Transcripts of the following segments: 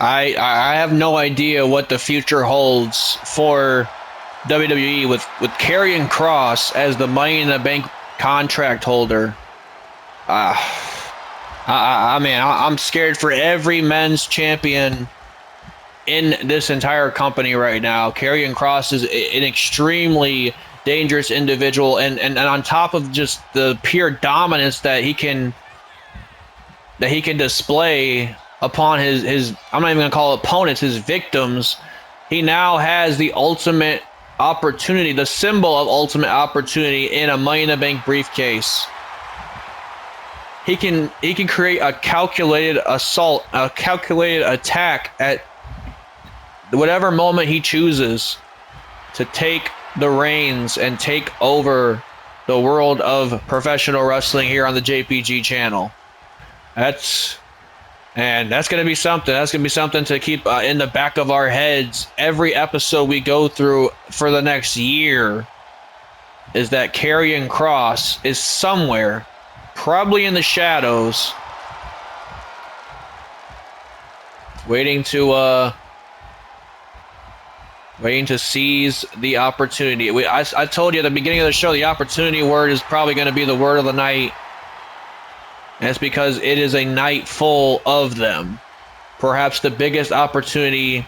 I have no idea what the future holds for WWE with Karrion Kross as the Money in the Bank contract holder. I'm scared for every men's champion in this entire company right now. Karrion Kross is an extremely dangerous individual, and on top of just the pure dominance that he can display upon his I'm not even gonna call it opponents, his victims, he now has the ultimate opportunity, the symbol of ultimate opportunity in a Money in the Bank briefcase. He can create a calculated assault, a calculated attack at whatever moment he chooses to take the reins and take over the world of professional wrestling here on the JPG channel. That's going to be something. That's going to be something to keep in the back of our heads every episode we go through for the next year, is that Karrion Kross is somewhere, probably in the shadows, waiting to seize the opportunity. I told you at the beginning of the show, the opportunity word is probably going to be the word of the night. And it's because it is a night full of them. Perhaps the biggest opportunity,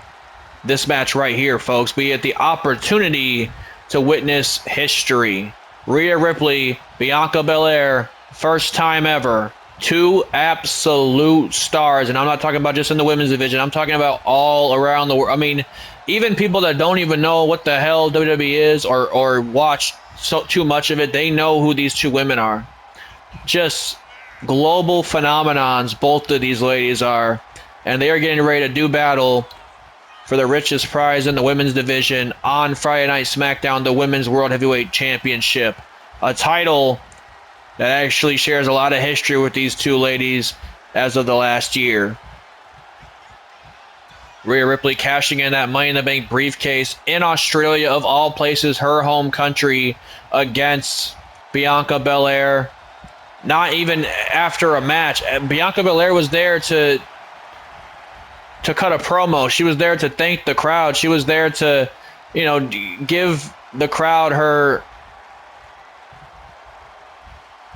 this match right here, folks. We get the opportunity to witness history. Rhea Ripley, Bianca Belair, first time ever. Two absolute stars. And I'm not talking about just in the women's division. I'm talking about all around the world. I mean, even people that don't even know what the hell WWE is or watch too much of it, they know who these two women are. Just global phenomenons both of these ladies are, and they are getting ready to do battle for the richest prize in the women's division on Friday Night SmackDown, the Women's World Heavyweight Championship, a title that actually shares a lot of history with these two ladies as of the last year. Rhea Ripley cashing in that Money in the Bank briefcase in Australia, of all places, her home country, against Bianca Belair. Not even after a match. Bianca Belair was there to cut a promo. She was there to thank the crowd. She was there to, give the crowd her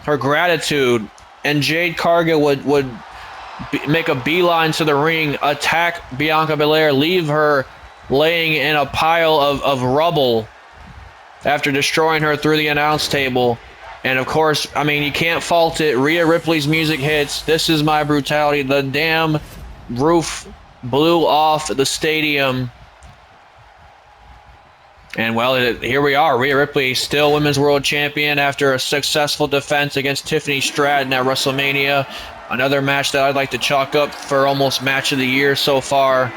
gratitude. And Jade Cargill would make a beeline to the ring, attack Bianca Belair, leave her laying in a pile of rubble after destroying her through the announce table. And of course, I mean, you can't fault it. Rhea Ripley's music hits. This is my brutality. The damn roof blew off the stadium. And well, here we are. Rhea Ripley, still Women's World Champion after a successful defense against Tiffany Stratton at WrestleMania. Another match that I'd like to chalk up for almost match of the year so far.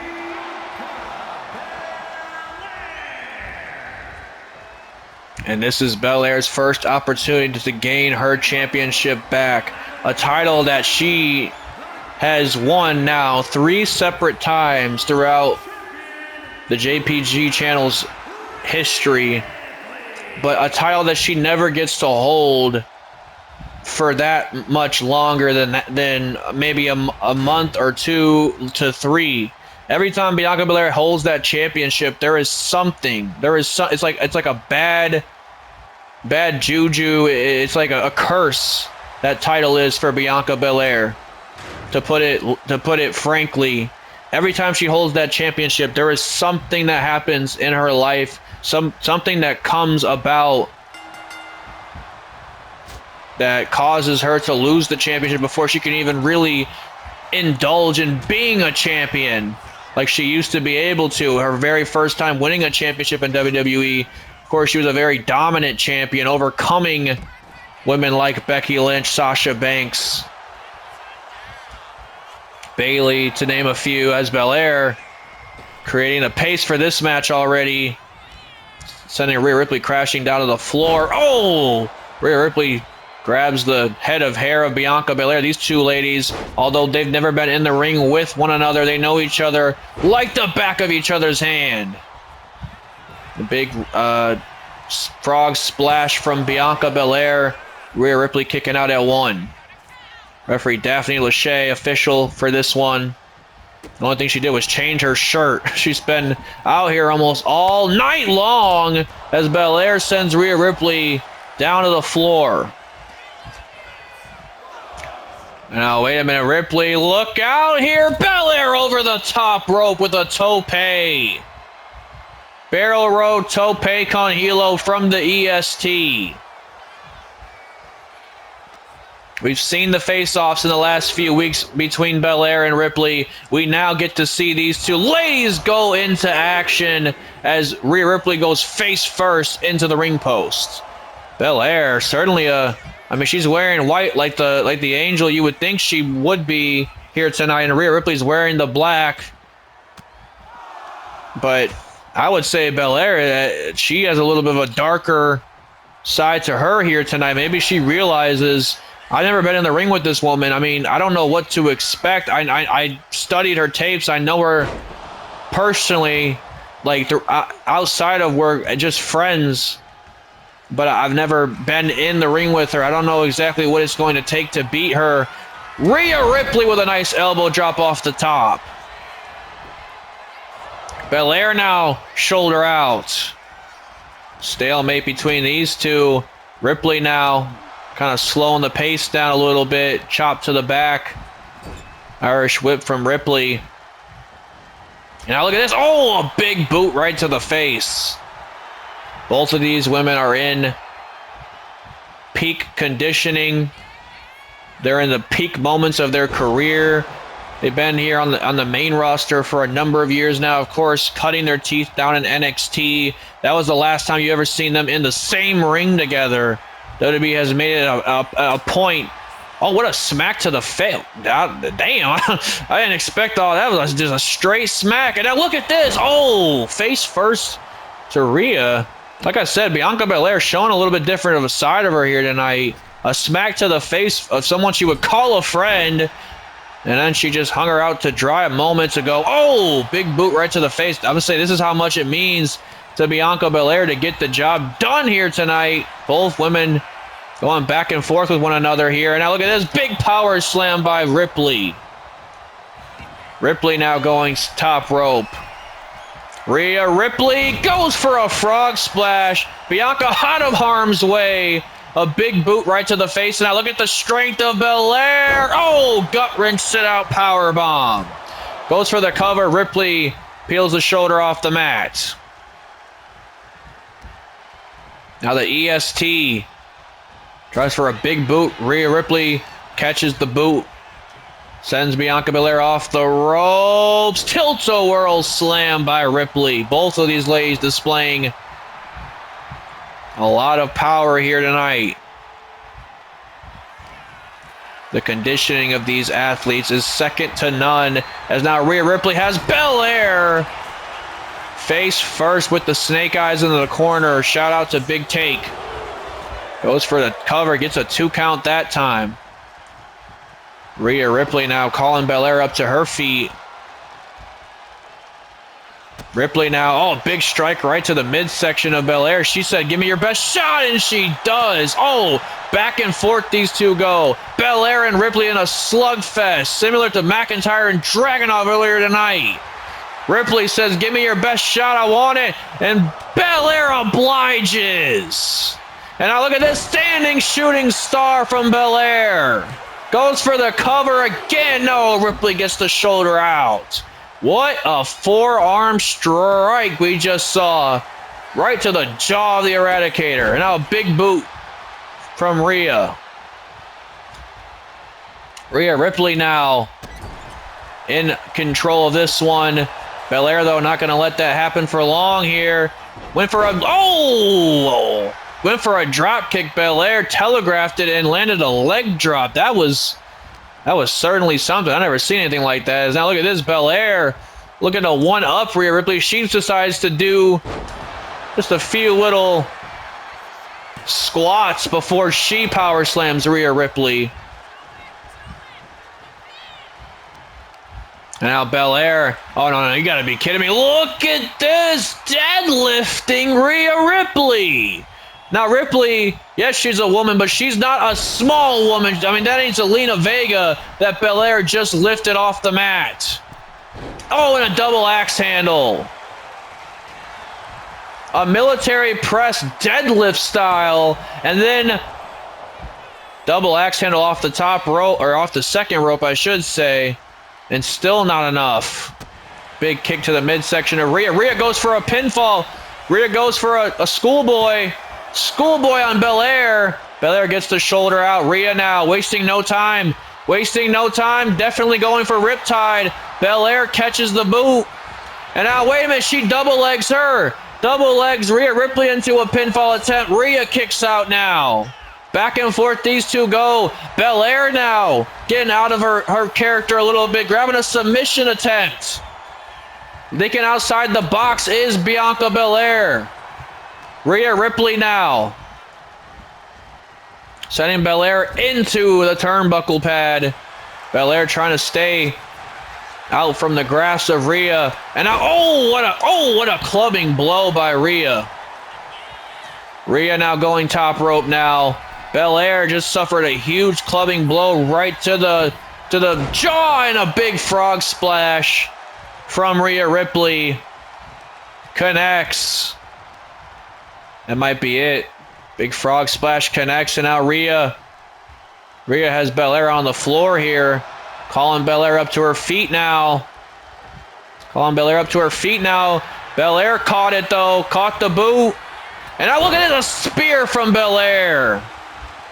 And this is Belair's first opportunity to gain her championship back. A title that she has won now 3 separate times throughout the JPG channel's history. But a title that she never gets to hold for that much longer than maybe a month or 2 to 3. Every time Bianca Belair holds that championship, there is something. It's like a bad juju. It's like a curse. That title is for Bianca Belair. To put it frankly, every time she holds that championship, there is something that happens in her life, something that comes about that causes her to lose the championship before she can even really indulge in being a champion like she used to be able to. Her very first time winning a championship in WWE, of course, she was a very dominant champion, overcoming women like Becky Lynch, Sasha Banks, Bayley, to name a few, as Belair creating the pace for this match already, sending Rhea Ripley crashing down to the floor. Oh! Rhea Ripley grabs the head of hair of Bianca Belair. These two ladies, although they've never been in the ring with one another, they know each other like the back of each other's hand. The big frog splash from Bianca Belair. Rhea Ripley kicking out at 1. Referee Daphne Lachey, official for this one. The only thing she did was change her shirt. She's been out here almost all night long as Belair sends Rhea Ripley down to the floor. Now, wait a minute, Ripley, look out here. Belair over the top rope with a tope. Barrel row tope con hilo from the EST. We've seen the face-offs in the last few weeks between Belair and Ripley. We now get to see these two ladies go into action as Rhea Ripley goes face first into the ring post. Belair, certainly I mean, she's wearing white like the angel you would think she would be here tonight, and Rhea Ripley's wearing the black. But I would say Belair, she has a little bit of a darker side to her here tonight. Maybe she realizes, I've never been in the ring with this woman. I mean, I don't know what to expect. I studied her tapes. I know her personally, like outside of work, just friends. But I've never been in the ring with her. I don't know exactly what it's going to take to beat her. Rhea Ripley with a nice elbow drop off the top. Belair now shoulder out. Stalemate between these two. Ripley now kind of slowing the pace down a little bit. Chop to the back. Irish whip from Ripley. And now look at this. Oh, a big boot right to the face. Both of these women are in peak conditioning. They're in the peak moments of their career. They've been here on the main roster for a number of years now, of course, cutting their teeth down in NXT. That was the last time you ever seen them in the same ring together. WWE has made it a point. Oh, what a smack to the face. Damn, I didn't expect all that. It was just a straight smack. And now look at this. Oh, face first to Rhea. Like I said, Bianca Belair showing a little bit different of a side of her here tonight. A smack to the face of someone she would call a friend. And then she just hung her out to dry moments ago. Oh, big boot right to the face. I'm going to say this is how much it means to Bianca Belair to get the job done here tonight. Both women going back and forth with one another here. And now look at this big power slam by Ripley. Ripley now going top rope. Rhea Ripley goes for a frog splash. Bianca out of harm's way. A big boot right to the face. And now look at the strength of Belair. Oh, gut wrench sit out power bomb. Goes for the cover. Ripley peels the shoulder off the mat. Now the EST tries for a big boot. Rhea Ripley catches the boot. Sends Bianca Belair off the ropes. Tilt-a-whirl slam by Ripley. Both of these ladies displaying a lot of power here tonight. The conditioning of these athletes is second to none, as now Rhea Ripley has Belair face first with the snake eyes into the corner. Shout out to Big Take. Goes for the cover, gets a 2 count that time. Rhea Ripley now calling Belair up to her feet. Ripley now, oh, big strike right to the midsection of Belair. She said, give me your best shot, and she does. Oh, back and forth these two go. Belair and Ripley in a slugfest, similar to McIntyre and Dragunov earlier tonight. Ripley says, give me your best shot, I want it. And Belair obliges. And now look at this standing shooting star from Belair. Goes for the cover again. No, Ripley gets the shoulder out. What a forearm strike we just saw. Right to the jaw of the Eradicator. And now a big boot from Rhea. Rhea Ripley now in control of this one. Belair, though, not going to let that happen for long here. Went for a drop kick. Belair telegraphed it and landed a leg drop. That was certainly something. I've never seen anything like that. Now look at this. Belair looking to one-up Rhea Ripley. She decides to do just a few little squats before she power slams Rhea Ripley. And now Belair. Oh, no, you got to be kidding me. Look at this. Deadlifting Rhea Ripley. Now, Ripley, yes, she's a woman, but she's not a small woman. I mean, that ain't Zelina Vega that Belair just lifted off the mat. Oh, and a double axe handle. A military press deadlift style. And then double axe handle off the top rope, or off the second rope, I should say. And still not enough. Big kick to the midsection of Rhea. Rhea goes for a pinfall. Rhea goes for a schoolboy. Schoolboy on Belair. Belair gets the shoulder out. Rhea now wasting no time. Wasting no time. Definitely going for Riptide. Belair catches the boot. And now, wait a minute. She double legs her. Double legs Rhea Ripley into a pinfall attempt. Rhea kicks out now. Back and forth these two go. Belair now getting out of her character a little bit. Grabbing a submission attempt. Thinking outside the box is Bianca Belair. Rhea Ripley now. Sending Belair into the turnbuckle pad. Belair trying to stay out from the grasp of Rhea. And now, what a clubbing blow by Rhea. Rhea now going top rope now. Belair just suffered a huge clubbing blow right to the jaw, and a big frog splash from Rhea Ripley. Connects. That might be it. Big frog splash connects, and now Rhea has Belair on the floor here. Calling Belair up to her feet now. Belair caught it though. Caught the boot. And now look at it, a spear from Belair.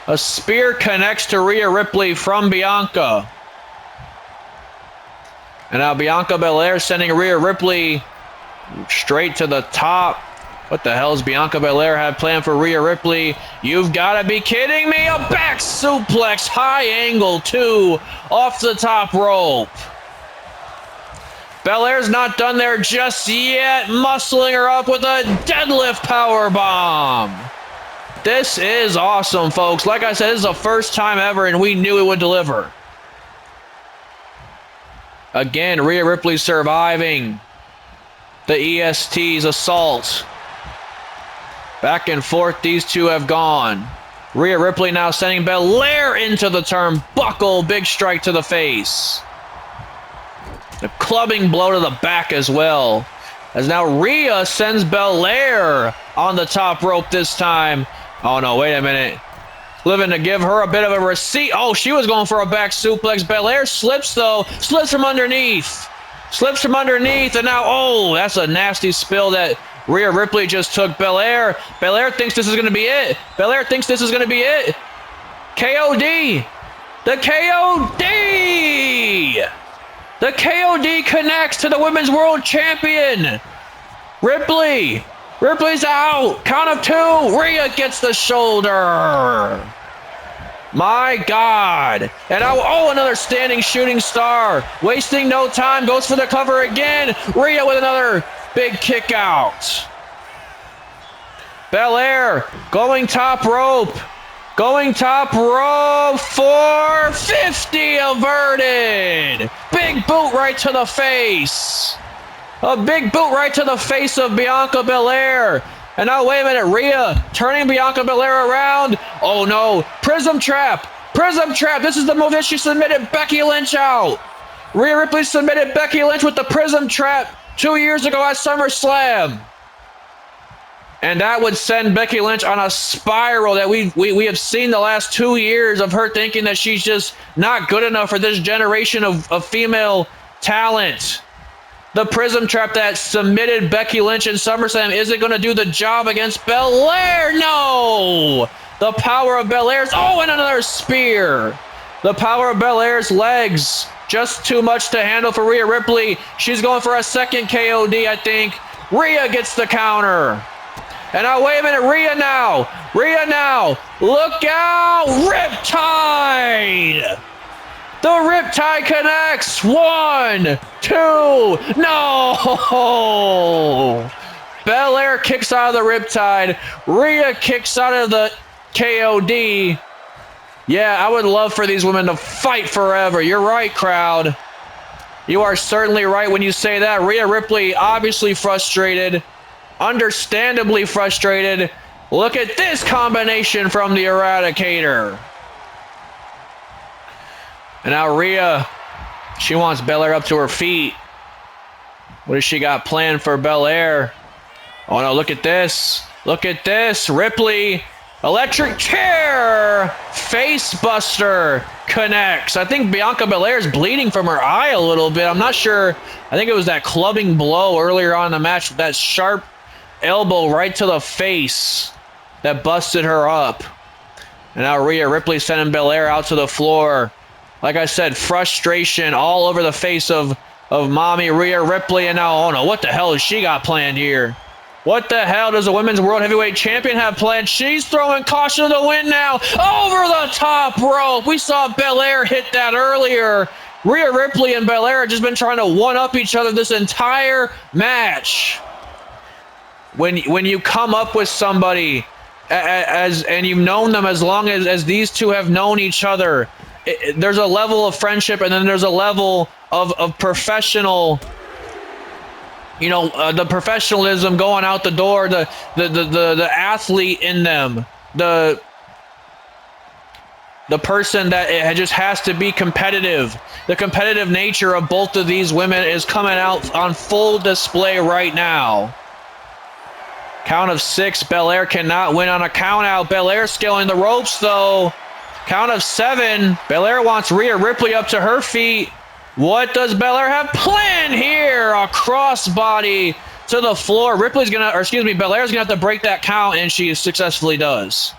A spear connects to Rhea Ripley from Bianca. And now Bianca Belair sending Rhea Ripley straight to the top. What the hell does Bianca Belair have planned for Rhea Ripley? You've got to be kidding me. A back suplex, high angle too, off the top rope. Belair's not done there just yet. Muscling her up with a deadlift power bomb. This is awesome, folks. Like I said, this is the first time ever, and we knew it would deliver. Again, Rhea Ripley surviving the EST's assault. Back and forth, these two have gone. Rhea Ripley now sending Belair into the turnbuckle. Big strike to the face. A clubbing blow to the back as well. As now Rhea sends Belair on the top rope this time. Oh no, wait a minute. Living to give her a bit of a receipt. Oh, she was going for a back suplex. Belair slips though. Slips from underneath. And now, oh, that's a nasty spill that Rhea Ripley just took. Belair thinks this is going to be it. KOD. The KOD connects to the Women's World Champion. Ripley's out. Count of two. Rhea gets the shoulder. My God. And now, another standing shooting star. Wasting no time. Goes for the cover again. Rhea with another big kick out. Belair going top rope. For 50 averted. Big boot right to the face. A big boot right to the face of Bianca Belair. And now, wait a minute, Rhea turning Bianca Belair around. Oh no, Prism Trap. This is the move that she submitted Becky Lynch out. Rhea Ripley submitted Becky Lynch with the Prism Trap 2 years ago at SummerSlam. And that would send Becky Lynch on a spiral that we have seen the last 2 years of her thinking that she's just not good enough for this generation of female talent. The Prism Trap that submitted Becky Lynch in SummerSlam isn't going to do the job against Belair. No! The power of Belair's... Oh, and another spear. The power of Belair's legs. Just too much to handle for Rhea Ripley. She's going for a second KOD, I think. Rhea gets the counter. And now, wait a minute, Rhea now. Look out! Riptide! The Riptide connects. 1, 2, no! Belair kicks out of the Riptide. Rhea kicks out of the KOD. Yeah, I would love for these women to fight forever. You're right, crowd. You are certainly right when you say that. Rhea Ripley obviously frustrated. Understandably frustrated. Look at this combination from the Eradicator. And now Rhea, she wants Belair up to her feet. What does she got planned for Belair? Oh no, look at this. Look at this. Ripley, electric chair, face buster connects. I think Bianca Belair is bleeding from her eye a little bit. I'm not sure. I think it was that clubbing blow earlier on in the match, that sharp elbow right to the face that busted her up. And now Rhea Ripley sending Belair out to the floor. Like I said, frustration all over the face of mommy Rhea Ripley. And now, oh no, what the hell has she got planned here? What the hell does the Women's World Heavyweight Champion have planned? She's throwing caution to the wind now. Over the top rope. We saw Belair hit that earlier. Rhea Ripley and Belair have just been trying to one-up each other this entire match. When you come up with somebody and you've known them as long as these two have known each other, there's a level of friendship, and then there's a level of professional, you know, the professionalism going out the door, the athlete in them, the person that just has to be competitive. The competitive nature of both of these women is coming out on full display right now. Count of 6. Belair cannot win on a count out. Belair scaling the ropes though. Count of 7. Belair wants Rhea Ripley up to her feet. What does Belair have planned here? A crossbody to the floor. Belair's gonna have to break that count, and she successfully does.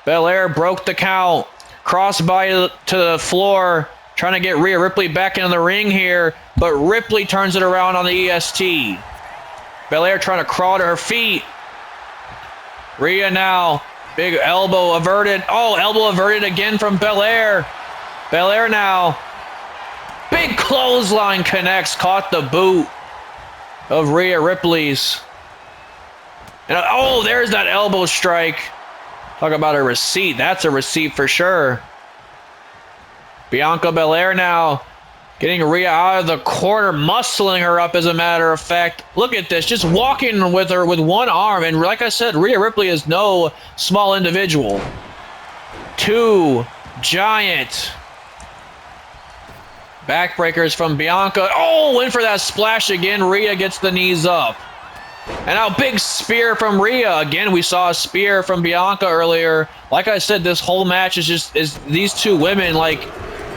Belair broke the count. Crossbody to the floor, trying to get Rhea Ripley back into the ring here, but Ripley turns it around on the EST. Belair trying to crawl to her feet. Rhea now, big elbow averted. Oh, elbow averted again from Belair. Belair now. Big clothesline connects, caught the boot of Rhea Ripley's. And oh, there's that elbow strike. Talk about a receipt. That's a receipt for sure. Bianca Belair now getting Rhea out of the corner, muscling her up as a matter of fact. Look at this, just walking with her with one arm. And like I said, Rhea Ripley is no small individual. 2 giant backbreakers from Bianca. Oh, in for that splash again. Rhea gets the knees up. And now big spear from Rhea. Again, we saw a spear from Bianca earlier. Like I said, this whole match is these two women like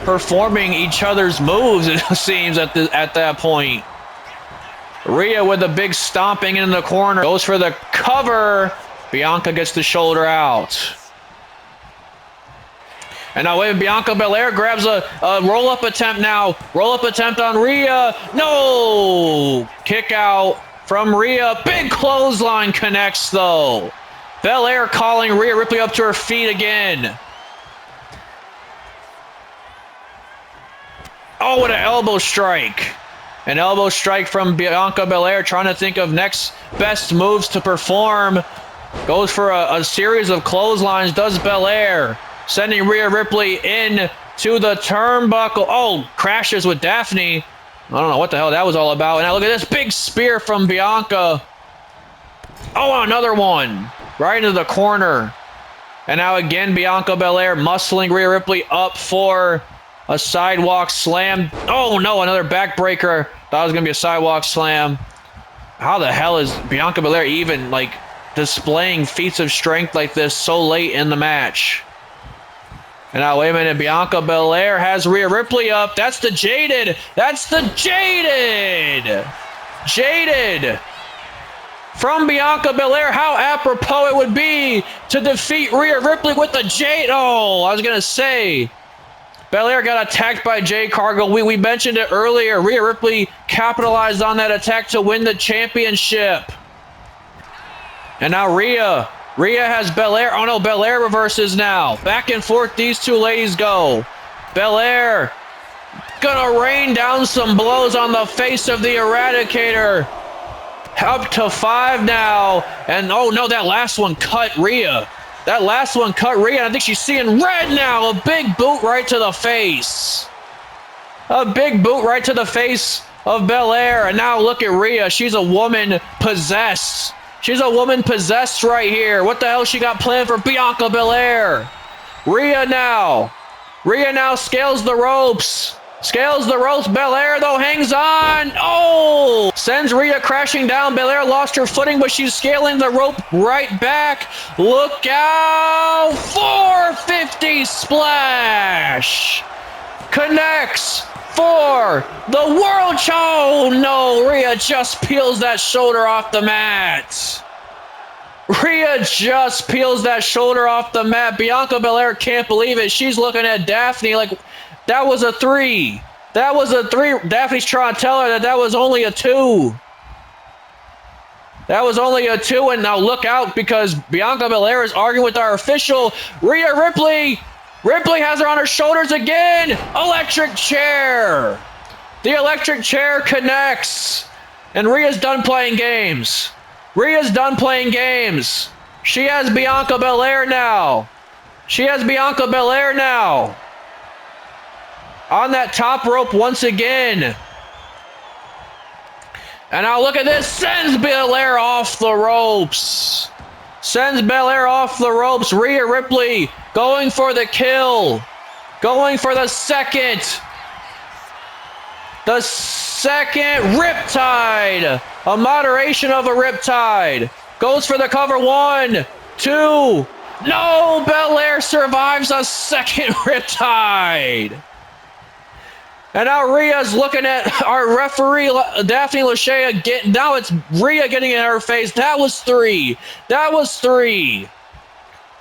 performing each other's moves, it seems, at that point. Rhea with a big stomping in the corner. Goes for the cover. Bianca gets the shoulder out. And now Bianca Belair grabs a roll-up attempt now. Roll-up attempt on Rhea. No! Kick out from Rhea. Big clothesline connects, though. Belair calling Rhea Ripley up to her feet again. Oh, what an elbow strike. An elbow strike from Bianca Belair, trying to think of next best moves to perform. Goes for a series of clotheslines, does Belair. Sending Rhea Ripley in to the turnbuckle. Oh, crashes with Daphne. I don't know what the hell that was all about. And now look at this big spear from Bianca. Oh, another one. Right into the corner. And now again, Bianca Belair muscling Rhea Ripley up for a sidewalk slam. Oh no, another backbreaker. Thought it was going to be a sidewalk slam. How the hell is Bianca Belair even like displaying feats of strength like this so late in the match? And now, wait a minute, Bianca Belair has Rhea Ripley up. That's the Jaded. That's the Jaded. Jaded. From Bianca Belair, how apropos it would be to defeat Rhea Ripley with the Jade. Oh, I was going to say, Belair got attacked by Jade Cargill. We mentioned it earlier. Rhea Ripley capitalized on that attack to win the championship. And now Rhea has Belair. Oh no, Belair reverses now. Back and forth these two ladies go. Belair gonna rain down some blows on the face of the Eradicator. Up to 5 now. And oh no, that last one cut Rhea. That last one cut Rhea. I think she's seeing red now. A big boot right to the face. A big boot right to the face of Belair. And now look at Rhea. She's a woman possessed. She's a woman possessed right here. What the hell she got planned for Bianca Belair? Rhea now. Rhea now scales the ropes. Scales the ropes. Belair, though, hangs on. Oh! Sends Rhea crashing down. Belair lost her footing, but she's scaling the rope right back. Look out! 450 splash! Connects for the world. Oh, no. Rhea just peels that shoulder off the mat. Rhea just peels that shoulder off the mat. Bianca Belair can't believe it. She's looking at Daphne like, that was a 3. That was a 3. Daphne's trying to tell her that was only a 2. That was only a 2, and now look out because Bianca Belair is arguing with our official, Rhea Ripley. Ripley has her on her shoulders again. Electric chair. The electric chair connects. And Rhea's done playing games. Rhea's done playing games. She has Bianca Belair now. She has Bianca Belair now. On that top rope once again. And now look at this. Sends Belair off the ropes. Sends Belair off the ropes. Rhea Ripley going for the kill. Going for the second. The second Riptide. A moderation of a Riptide. Goes for the cover. 1, 2. No! Belair survives a second Riptide. And now Rhea's looking at our referee, Daphne Lachey, again. Now it's Rhea getting in her face. That was 3. That was 3.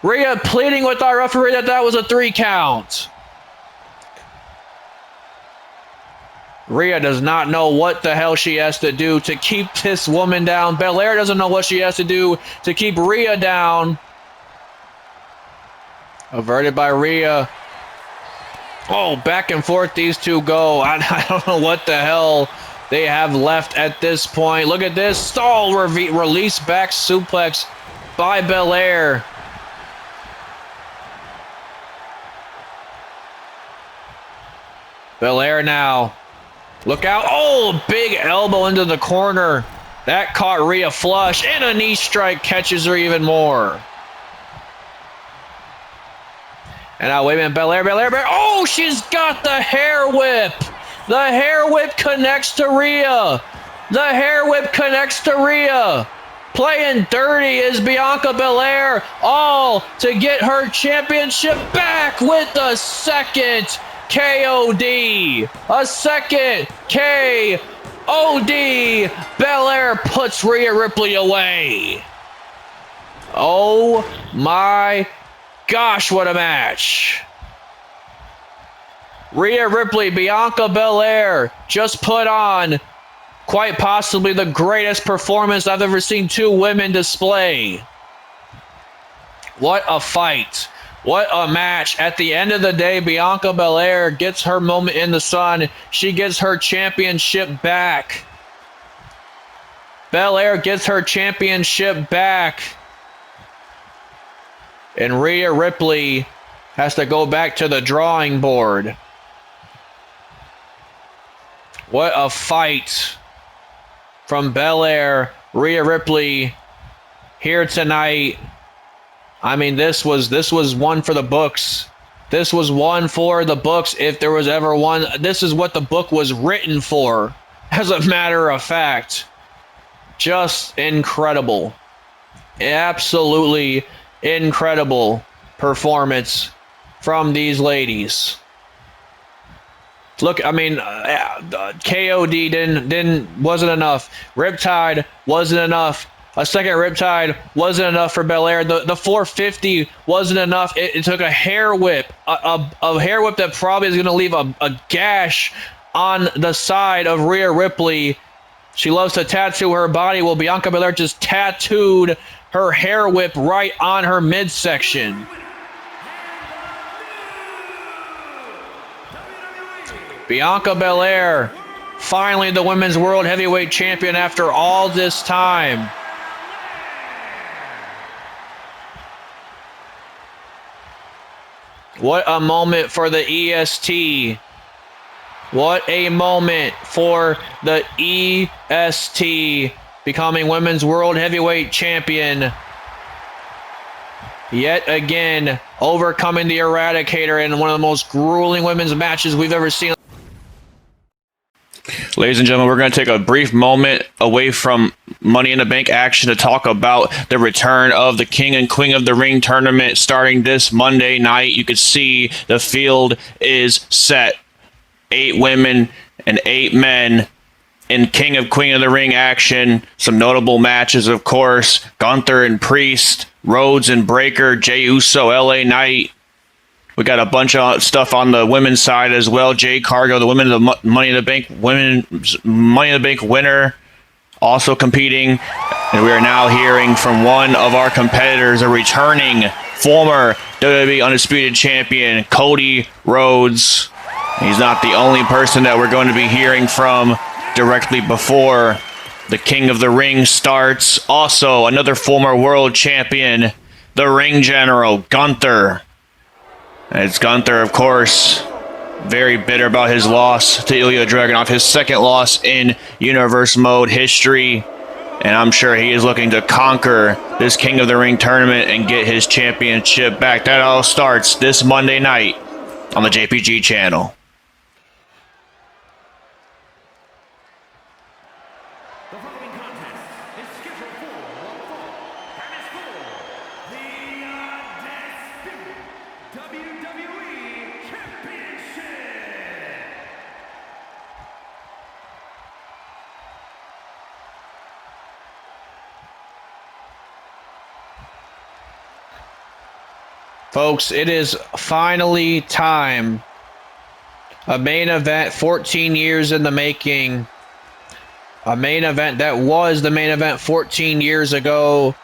Rhea pleading with our referee that was a 3 count. Rhea does not know what the hell she has to do to keep this woman down. Belair doesn't know what she has to do to keep Rhea down. Averted by Rhea. Oh, back and forth these two go. I don't know what the hell they have left at this point. Look at this. Stall release back suplex by Belair. Belair now. Look out. Oh, big elbow into the corner. That caught Rhea flush. And a knee strike catches her even more. And now, wait a minute, Belair. Oh, she's got the hair whip. The hair whip connects to Rhea. The hair whip connects to Rhea. Playing dirty is Bianca Belair. All to get her championship back with the second KOD. A second KOD. Belair puts Rhea Ripley away. Oh, my gosh, what a match. Rhea Ripley, Bianca Belair just put on quite possibly the greatest performance I've ever seen two women display. What a fight. What a match. At the end of the day, Bianca Belair gets her moment in the sun. She gets her championship back. Belair gets her championship back. And Rhea Ripley has to go back to the drawing board. What a fight from Belair, Rhea Ripley here tonight. I mean, this was one for the books. This was one for the books if there was ever one. This is what the book was written for, as a matter of fact. Just incredible. Absolutely incredible performance from these ladies. Look, I mean, KOD wasn't enough. Riptide wasn't enough. A second Riptide wasn't enough for Belair. The 450 wasn't enough. It took a hair whip, a hair whip that probably is going to leave a gash on the side of Rhea Ripley. She loves to tattoo her body. Well, Bianca Belair just tattooed her hair whip right on her midsection. Bianca Belair, finally the Women's World Heavyweight Champion after all this time. What a moment for the EST. What a moment for the EST becoming Women's World Heavyweight Champion. Yet again, overcoming the Eradicator in one of the most grueling women's matches we've ever seen. Ladies and gentlemen, we're going to take a brief moment away from Money in the Bank action to talk about the return of the King and Queen of the Ring tournament starting this Monday night. You can see the field is set. 8 women and 8 men in King of Queen of the Ring action. Some notable matches, of course. Gunther and Priest, Rhodes and Breakker, Jey Uso, LA Knight. We got a bunch of stuff on the women's side as well. Jade Cargill, the women of the Money in the Bank winner, also competing. And we are now hearing from one of our competitors, a returning former WWE Undisputed Champion, Cody Rhodes. He's not the only person that we're going to be hearing from directly before the King of the Ring starts. Also, another former world champion, the Ring General, Gunther. And it's Gunther, of course, very bitter about his loss to Ilya Dragunov, his second loss in Universe Mode history. And I'm sure he is looking to conquer this King of the Ring tournament and get his championship back. That all starts this Monday night on the JPG channel. Folks, it is finally time. A main event 14 years in the making. A main event that was the main event 14 years ago.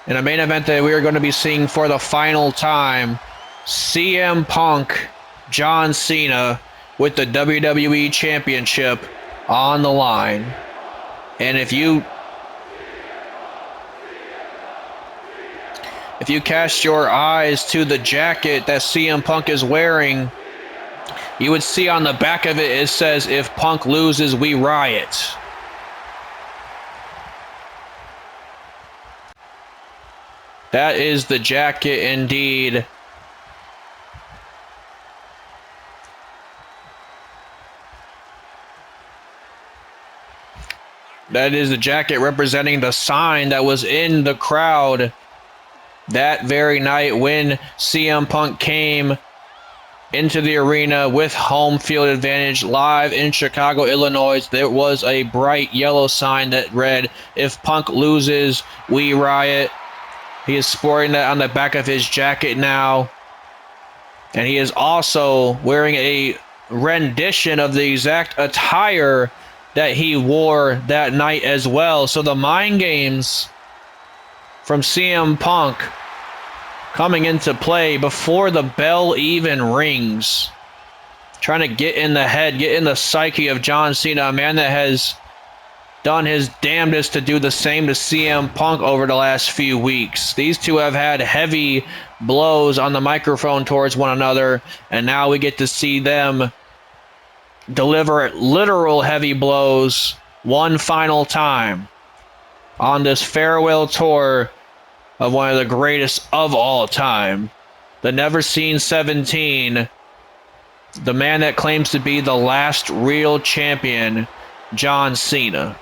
And a main event that we are going to be seeing for the final time. CM Punk, John Cena with the WWE Championship on the line. And if you cast your eyes to the jacket that CM Punk is wearing, you would see on the back of it, it says, "If Punk loses, we riot." That is the jacket indeed. That is the jacket representing the sign that was in the crowd that very night when CM Punk came into the arena with home field advantage live in Chicago, Illinois. There was a bright yellow sign that read, "If Punk loses, we riot." He is sporting that on the back of his jacket now. And he is also wearing a rendition of the exact attire that he wore that night as well. So the mind games from CM Punk coming into play before the bell even rings. Trying to get in the head, get in the psyche of John Cena, a man that has done his damnedest to do the same to CM Punk over the last few weeks. These two have had heavy blows on the microphone towards one another, and now we get to see them deliver literal heavy blows one final time on this farewell tour of one of the greatest of all time, the Never Seen 17, the man that claims to be the last real champion, John Cena.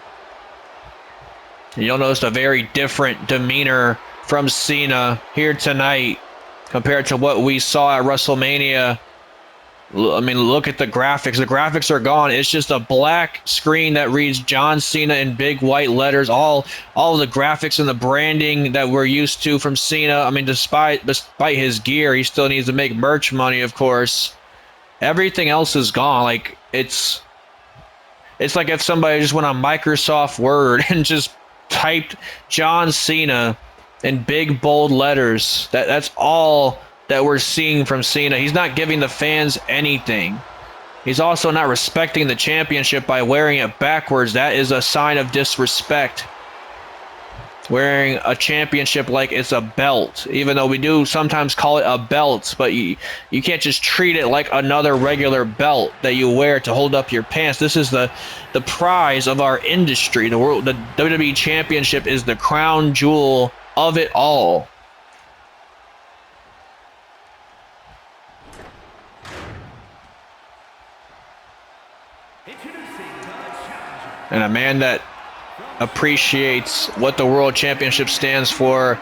And you'll notice a very different demeanor from Cena here tonight compared to what we saw at WrestleMania. I mean, look at the graphics. The graphics are gone. It's just a black screen that reads John Cena in big white letters. All of the graphics and the branding that we're used to from Cena. I mean, despite his gear, he still needs to make merch money, of course. Everything else is gone. Like, it's like if somebody just went on Microsoft Word and just typed John Cena in big bold letters. That's all that we're seeing from Cena. He's not giving the fans anything. He's also not respecting the championship by wearing it backwards. That is a sign of disrespect. Wearing a championship like it's a belt, even though we do sometimes call it a belt, but you can't just treat it like another regular belt that you wear to hold up your pants. This is the prize of our industry. The WWE Championship is the crown jewel of it all. Introducing the And a man that appreciates what the World Championship stands for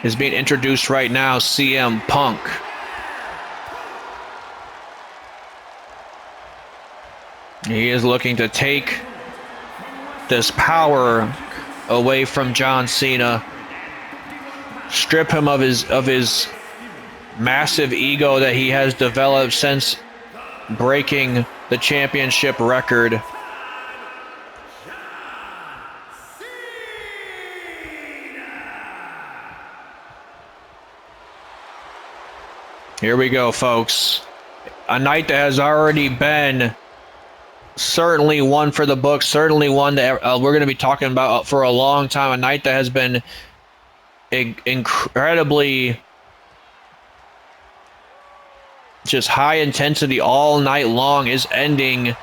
is being introduced right now, CM Punk. He is looking to take this power away from John Cena, strip him of his massive ego that he has developed since breaking the championship record. Here we go, folks. A night that has already been certainly one for the books, certainly one that we're going to be talking about for a long time. A night that has been incredibly just high intensity all night long is ending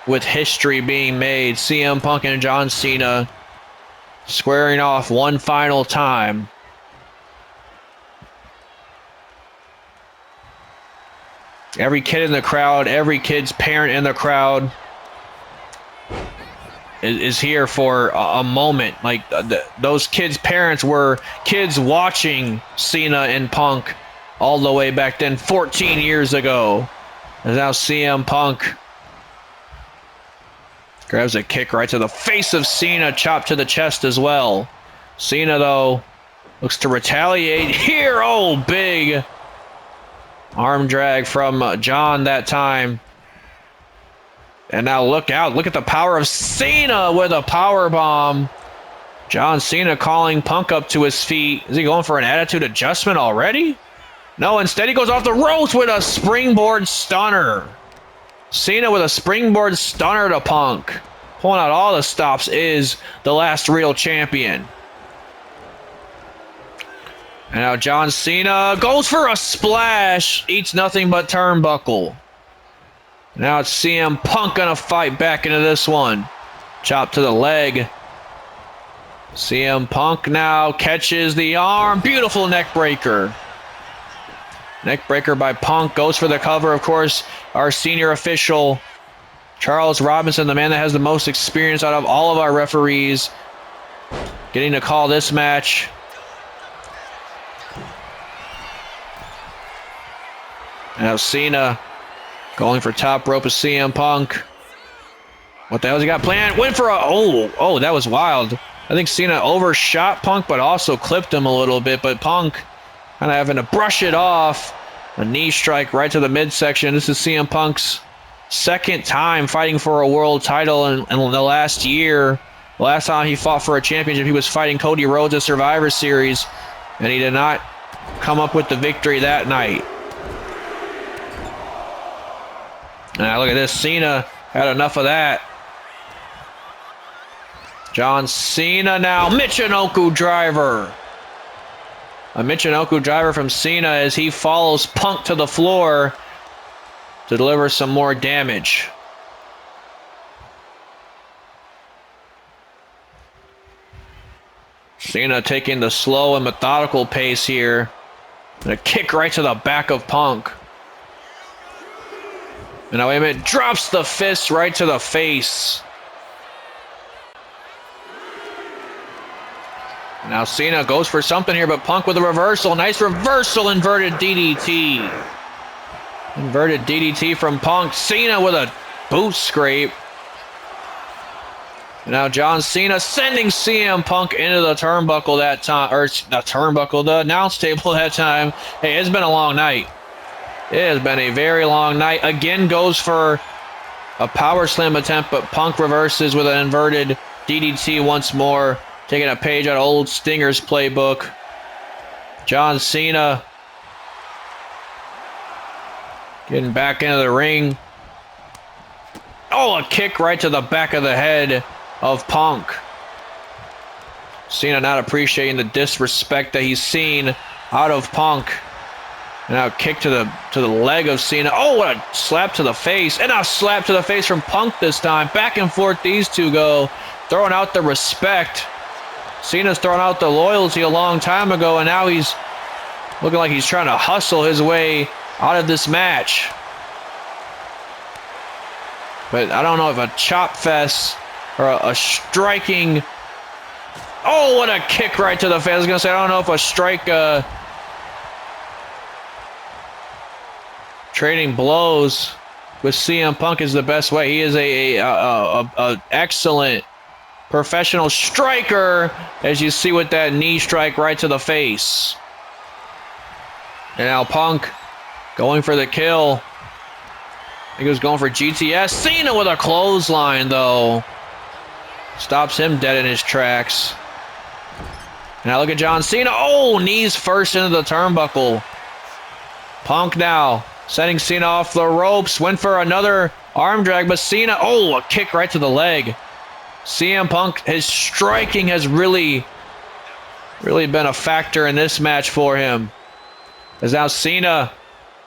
with history being made. CM Punk and John Cena squaring off one final time. Every kid in the crowd, every kid's parent in the crowd is here for a moment. Like those kids' parents were kids watching Cena and Punk all the way back then, 14 years ago. And now CM Punk grabs a kick right to the face of Cena, chop to the chest as well. Cena, though, looks to retaliate here. Oh, big arm drag from John that time. And now look out. Look at the power of Cena with a power bomb. John Cena calling Punk up to his feet. Is he going for an attitude adjustment already? No, instead he goes off the ropes with a springboard stunner. Cena with a springboard stunner to Punk. Pulling out all the stops is the last real champion. And now John Cena goes for a splash. Eats nothing but turnbuckle. Now it's CM Punk gonna fight back into this one. Chop to the leg. CM Punk now catches the arm. Beautiful neck breaker. Neck breaker by Punk. Goes for the cover, of course. Our senior official, Charles Robinson, the man that has the most experience out of all of our referees, getting to call this match. Now Cena going for top rope of CM Punk. What the hell has he got planned? Went for a... Oh, that was wild. I think Cena overshot Punk, but also clipped him a little bit. But Punk kind of having to brush it off. A knee strike right to the midsection. This is CM Punk's second time fighting for a world title in the last year. The last time he fought for a championship, he was fighting Cody Rhodes at Survivor Series, and he did not come up with the victory that night. Now look at this. Cena had enough of that. John Cena now. Michinoku driver. A Michinoku driver from Cena as he follows Punk to the floor to deliver some more damage. Cena taking the slow and methodical pace here. And a kick right to the back of Punk. And now wait a minute, drops the fist right to the face. Now Cena goes for something here, but Punk with a reversal. Nice reversal, inverted DDT. Inverted DDT from Punk. Cena with a boot scrape. And now John Cena sending CM Punk into the turnbuckle that time. Or not turnbuckle, the announce table that time. Hey, it's been a long night. It has been a very long night. Again goes for a power slam attempt, but Punk reverses with an inverted DDT once more. Taking a page out of old Stinger's playbook. John Cena getting back into the ring. Oh, a kick right to the back of the head of Punk. Cena not appreciating the disrespect that he's seen out of Punk. And now a kick to the leg of Cena. Oh, what a slap to the face. And a slap to the face from Punk this time. Back and forth these two go. Throwing out the respect. Cena's thrown out the loyalty a long time ago, and now he's looking like he's trying to hustle his way out of this match. But I don't know if a chop fest or a striking. Oh, what a kick right to the face. I was going to say, I don't know if a strike, trading blows with CM Punk is the best way. He is a excellent professional striker, as you see with that knee strike right to the face. And now Punk going for the kill. I think he was going for GTS. Cena with a clothesline, though. Stops him dead in his tracks. Now look at John Cena. Oh, knees first into the turnbuckle. Punk now setting Cena off the ropes. Went for another arm drag, but Cena, oh, a kick right to the leg. CM Punk, his striking has really been a factor in this match for him. As now Cena,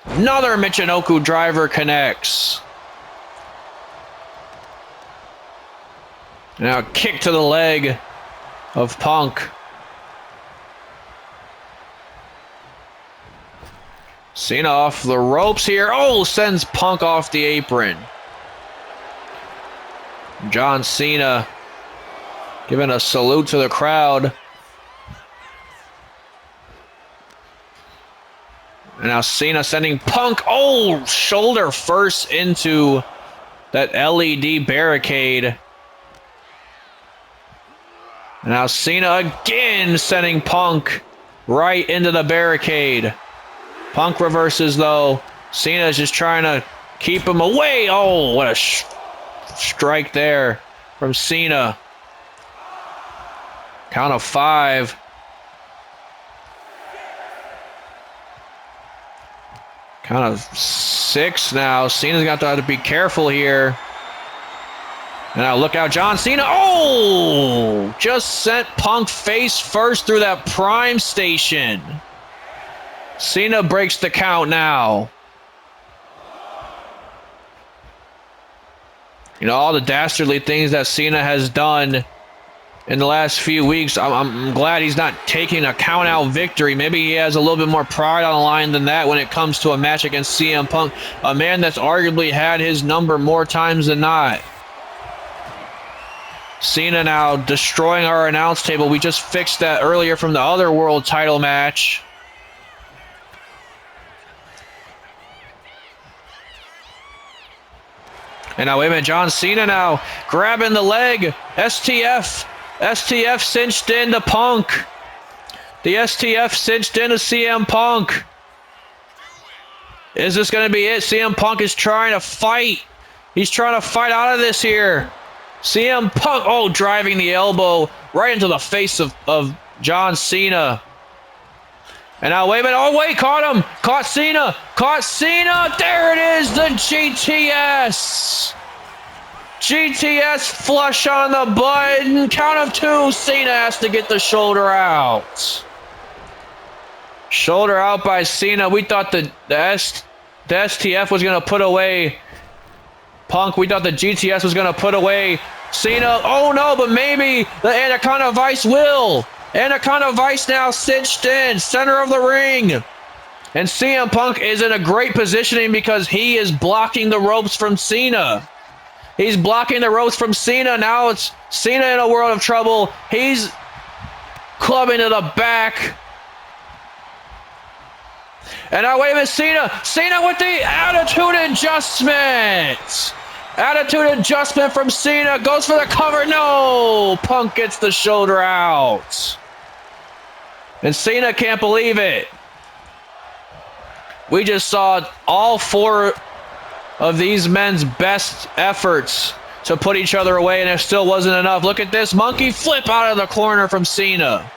another Michinoku driver connects. Now kick to the leg of Punk. Cena off the ropes here. Oh, sends Punk off the apron. John Cena giving a salute to the crowd. And now Cena sending Punk, oh, shoulder first into that LED barricade. And now Cena again sending Punk right into the barricade. Punk reverses, though. Cena is just trying to keep him away. Oh, what a strike there from Cena. Count of 5. Count of 6 now. Cena's got to have to be careful here. And now look out, John Cena. Oh! Just sent Punk face first through that prime station. Cena breaks the count now. You know, all the dastardly things that Cena has done in the last few weeks, I'm glad he's not taking a count-out victory. Maybe he has a little bit more pride on the line than that when it comes to a match against CM Punk, a man that's arguably had his number more times than not. Cena now destroying our announce table. We just fixed that earlier from the other world title match. And now, wait a minute, John Cena now grabbing the leg. STF cinched into Punk. The STF cinched into CM Punk. Is this going to be it? CM Punk is trying to fight. He's trying to fight out of this here. CM Punk, oh, driving the elbow right into the face of John Cena. And now, wait a minute. Oh, wait, caught him. Caught Cena. Caught Cena. There it is, the GTS. GTS flush on the button. Count of 2. Cena has to get the shoulder out. Shoulder out by Cena. We thought the STF was going to put away Punk. We thought the GTS was going to put away Cena. Oh, no, but maybe the Anaconda Vice will. Anaconda Vice now cinched in, center of the ring. And CM Punk is in a great positioning because he is blocking the ropes from Cena. He's blocking the ropes from Cena. Now it's Cena in a world of trouble. He's clubbing to the back. And now, wait a minute, Cena with the attitude adjustment. Attitude adjustment from Cena. Goes for the cover. No! Punk gets the shoulder out. And Cena can't believe it. We just saw all 4 of these men's best efforts to put each other away, and it still wasn't enough. Look at this monkey flip out of the corner from Cena.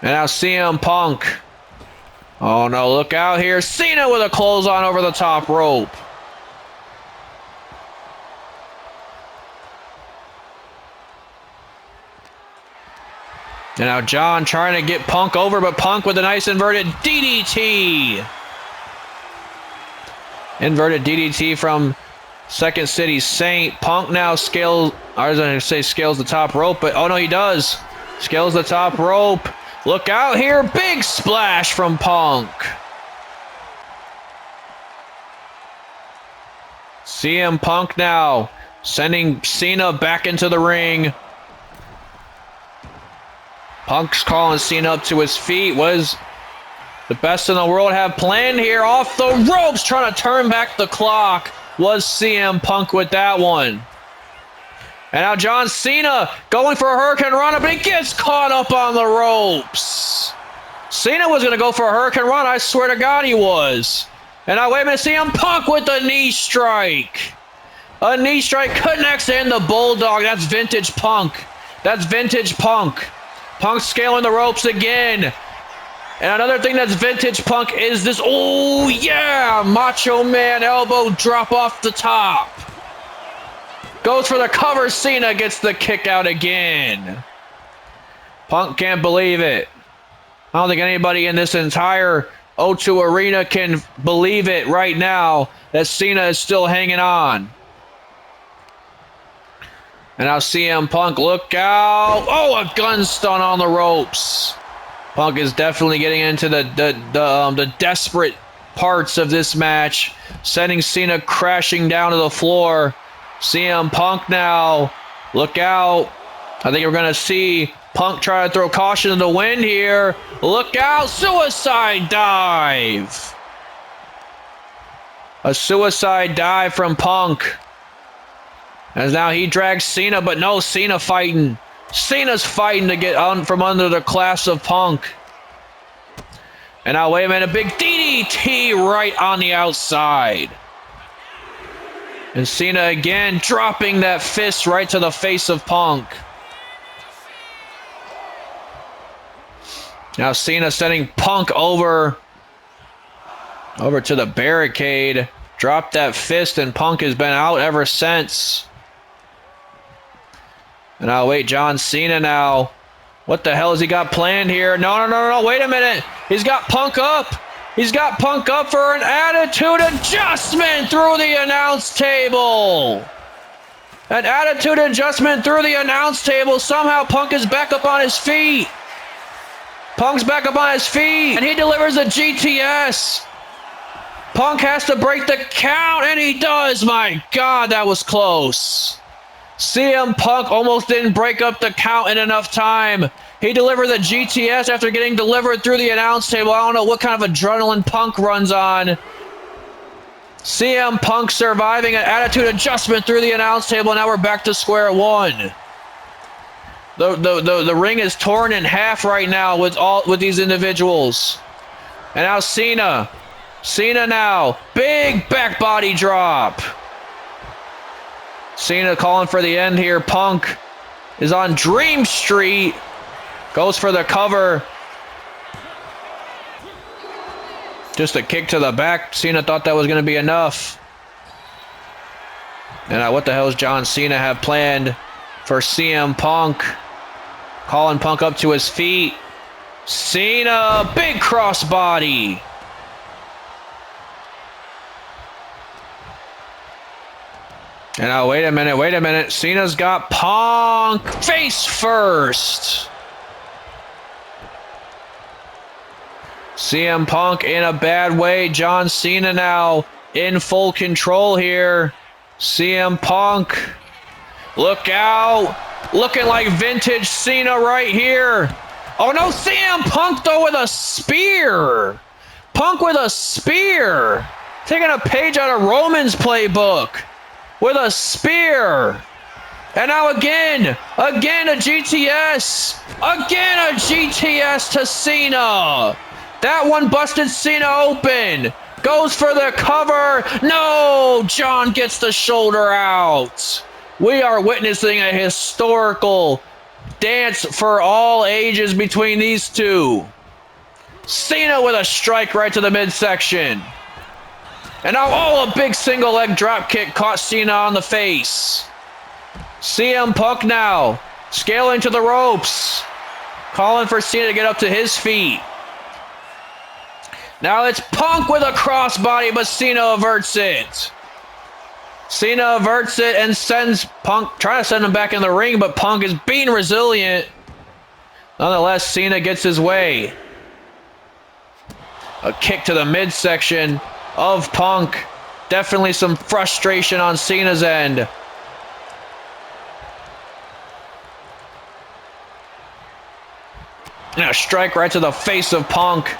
And now CM Punk. Oh no, look out here. Cena with a clothesline over the top rope. And now John trying to get Punk over, but Punk with a nice inverted DDT. Inverted DDT from Second City Saint. Punk now scales, I was going to say scales the top rope, but oh no, he does. Scales the top rope. Look out here. Big splash from Punk. CM Punk now sending Cena back into the ring. Punk's calling Cena up to his feet. Was the best in the world have planned here? Off the ropes, trying to turn back the clock. Was CM Punk with that one. And now John Cena going for a Hurricane Rana, but he gets caught up on the ropes. Cena was going to go for a Hurricane Rana. I swear to God he was. And now, wait a minute, CM Punk with the knee strike. A knee strike connects in the Bulldog. That's vintage Punk. That's vintage Punk. Punk scaling the ropes again. And another thing that's vintage Punk is this, oh yeah, Macho Man elbow drop off the top. Goes for the cover, Cena gets the kick out again. Punk can't believe it. I don't think anybody in this entire O2 Arena can believe it right now that Cena is still hanging on. And now CM Punk, look out. Oh, a gun stun on the ropes. Punk is definitely getting into the desperate parts of this match, sending Cena crashing down to the floor. CM Punk now, look out. I think we're going to see Punk try to throw caution to the wind here. Look out, suicide dive. A suicide dive from Punk. As now he drags Cena, but no, Cena fighting. Cena's fighting to get on from under the clasp of Punk. And now, wait a minute, a big DDT right on the outside. And Cena again dropping that fist right to the face of Punk. Now Cena sending Punk over to the barricade. Dropped that fist and Punk has been out ever since. And now wait, John Cena now. What the hell has he got planned here? No, wait a minute. He's got Punk up. He's got Punk up for an attitude adjustment through the announce table. An attitude adjustment through the announce table. Somehow Punk is back up on his feet. Punk's back up on his feet. And he delivers a GTS. Punk has to break the count, and he does. My God, that was close. CM Punk almost didn't break up the count in enough time. He delivered the GTS after getting delivered through the announce table. I don't know what kind of adrenaline Punk runs on. CM Punk surviving an attitude adjustment through the announce table. Now we're back to square one. The ring is torn in half right now with these individuals. And now Cena. Cena now. Big back body drop. Cena calling for the end here. Punk is on Dream Street. Goes for the cover. Just a kick to the back. Cena thought that was going to be enough. And what the hell does John Cena have planned for CM Punk? Calling Punk up to his feet. Cena, big crossbody. And now, wait a minute. Cena's got Punk face first. CM Punk in a bad way. John Cena now in full control here. CM Punk, look out. Looking like vintage Cena right here. Oh no, CM Punk though with a spear. Punk with a spear. Taking a page out of Roman's playbook. With a spear. And now again a GTS. Again a GTS to Cena. That one busted Cena open. Goes for the cover. No, John gets the shoulder out. We are witnessing a historical dance for all ages between these two. Cena with a strike right to the midsection. And now, a big single leg drop kick caught Cena on the face. CM Punk now scaling to the ropes. Calling for Cena to get up to his feet. Now it's Punk with a crossbody, but Cena averts it. Cena averts it and sends Punk, trying to send him back in the ring, but Punk is being resilient. Nonetheless, Cena gets his way. A kick to the midsection of Punk. Definitely some frustration on Cena's end. And a strike right to the face of Punk.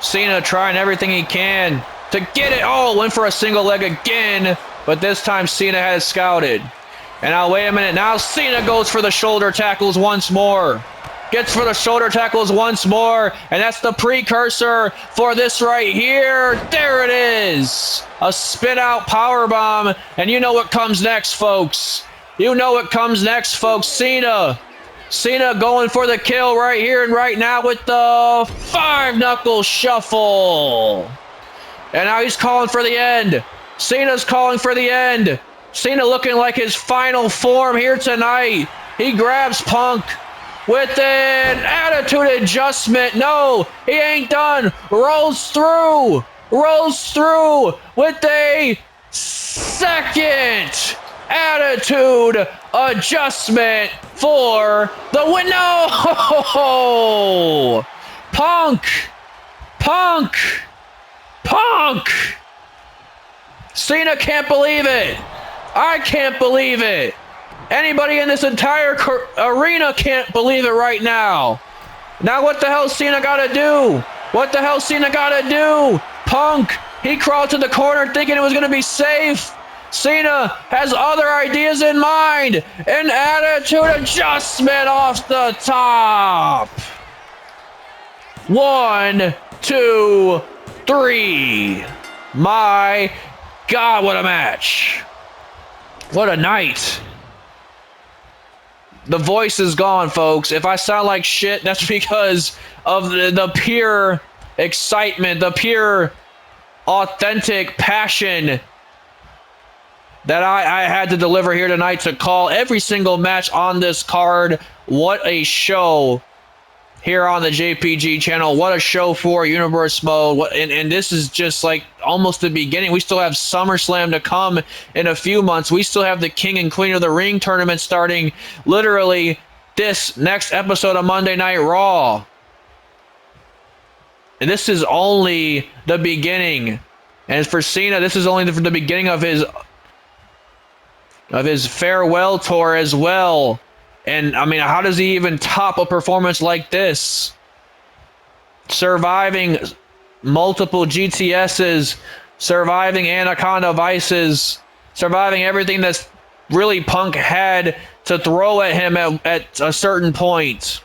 Cena trying everything he can to get it. Oh, went for a single leg again, but this time Cena has scouted. And now, wait a minute. Now Cena goes for the shoulder tackles once more. Gets for the shoulder tackles once more, and that's the precursor for this right here. There it is. A spit-out powerbomb, and you know what comes next, folks. You know what comes next, folks. Cena going for the kill right here and right now with the 5-knuckle shuffle. And now he's calling for the end. Cena's calling for the end. Cena looking like his final form here tonight. He grabs Punk with an attitude adjustment. No, he ain't done. Rolls through with a second attitude adjustment for the win. No! Punk! Cena can't believe it. I can't believe it. Anybody in this entire arena can't believe it right now. Now what the hell Cena gotta do? Punk, he crawled to the corner thinking it was gonna be safe. Cena has other ideas in mind. An attitude adjustment off the top. 1, 2, 3. My God, what a match. What a night. The voice is gone, folks. If I sound like shit, that's because of the pure excitement, the pure authentic passion that I had to deliver here tonight to call every single match on this card. What a show here on the JPG channel. What a show for Universe Mode. And this is just like almost the beginning. We still have SummerSlam to come in a few months. We still have the King and Queen of the Ring tournament starting literally this next episode of Monday Night Raw. And this is only the beginning. And for Cena, this is only the beginning of his farewell tour as well. And, I mean, how does he even top a performance like this? Surviving multiple GTSs, surviving Anaconda Vices, surviving everything that's really Punk had to throw at him at a certain point.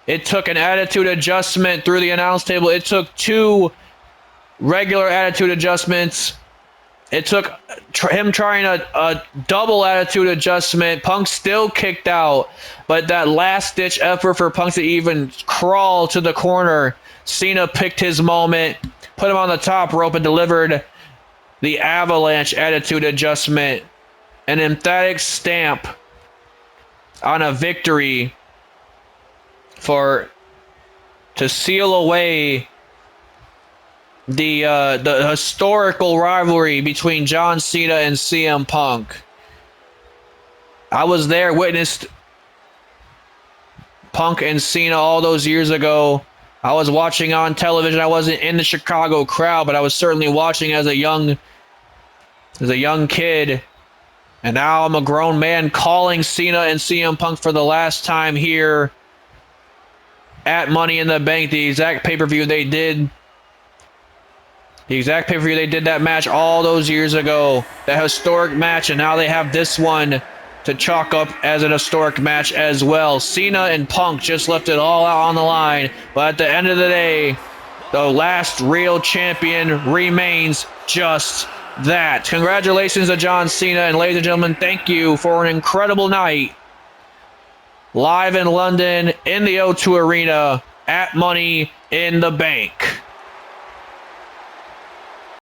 It took an attitude adjustment through the announce table. It took 2 regular attitude adjustments. It took him trying a double attitude adjustment. Punk still kicked out, but that last-ditch effort for Punk to even crawl to the corner, Cena picked his moment, put him on the top rope, and delivered the avalanche attitude adjustment. An emphatic stamp on a victory to seal away the historical rivalry between John Cena and CM Punk. I was there, witnessed Punk and Cena all those years ago. I was watching on television. I wasn't in the Chicago crowd, but I was certainly watching as a young kid. And now I'm a grown man calling Cena and CM Punk for the last time here at Money in the Bank, the exact pay-per-view they did. The exact pay-per-view they did that match all those years ago. That historic match, and now they have this one to chalk up as an historic match as well. Cena and Punk just left it all out on the line. But at the end of the day, the last real champion remains just that. Congratulations to John Cena, and ladies and gentlemen, thank you for an incredible night. Live in London in the O2 Arena at Money in the Bank.